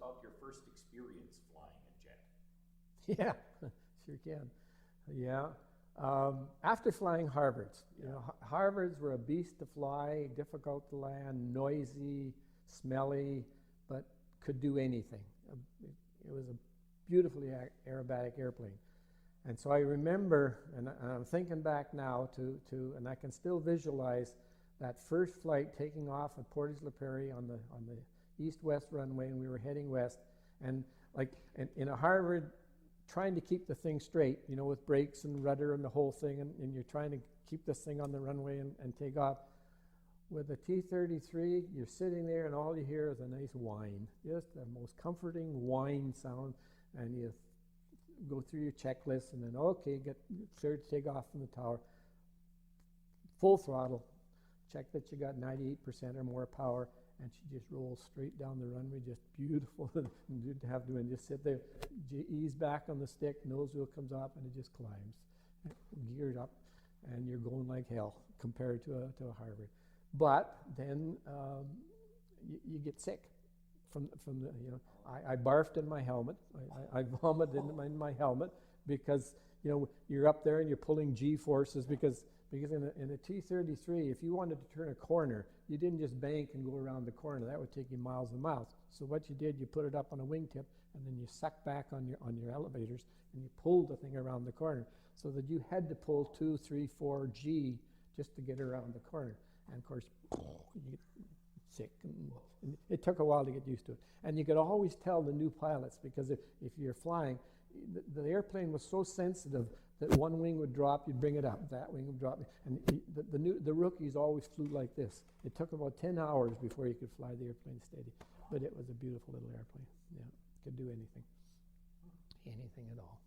about your first experience flying a jet? Yeah, sure can. Yeah. After flying Harvards, Harvards were a beast to fly, difficult to land, noisy, smelly, but could do anything. It was a beautifully aerobatic airplane. And so I remember, and I'm thinking back now and I can still visualize that first flight taking off at Portage La Prairie on the east-west runway, and we were heading west. And like in a Harvard, trying to keep the thing straight, with brakes and rudder and the whole thing, and you're trying to keep this thing on the runway and take off. With a T-33, you're sitting there and all you hear is a nice whine, just the most comforting whine sound, and you go through your checklist and then, okay, get cleared to take off from the tower. Full throttle, check that you got 98% or more power, and she just rolls straight down the runway, just beautiful. And you have to just sit there, ease back on the stick, nose wheel comes up, and it just climbs, geared up, and you're going like hell compared to a Harvard. But then you get sick from the, I barfed in my helmet. I vomited in my helmet because, you're up there and you're pulling G-forces because in a T-33, if you wanted to turn a corner, you didn't just bank and go around the corner. That would take you miles and miles. So what you did, you put it up on a wingtip, and then you suck back on your elevators, and you pulled the thing around the corner, so that you had to pull 2, 3, 4 G just to get around the corner. And of course, you get sick. And it took a while to get used to it. And you could always tell the new pilots, because if you're flying, the airplane was so sensitive that one wing would drop, you'd bring it up, that wing would drop. And the rookies always flew like this. It took about 10 hours before you could fly the airplane steady. But it was a beautiful little airplane. Yeah, could do anything. Anything at all.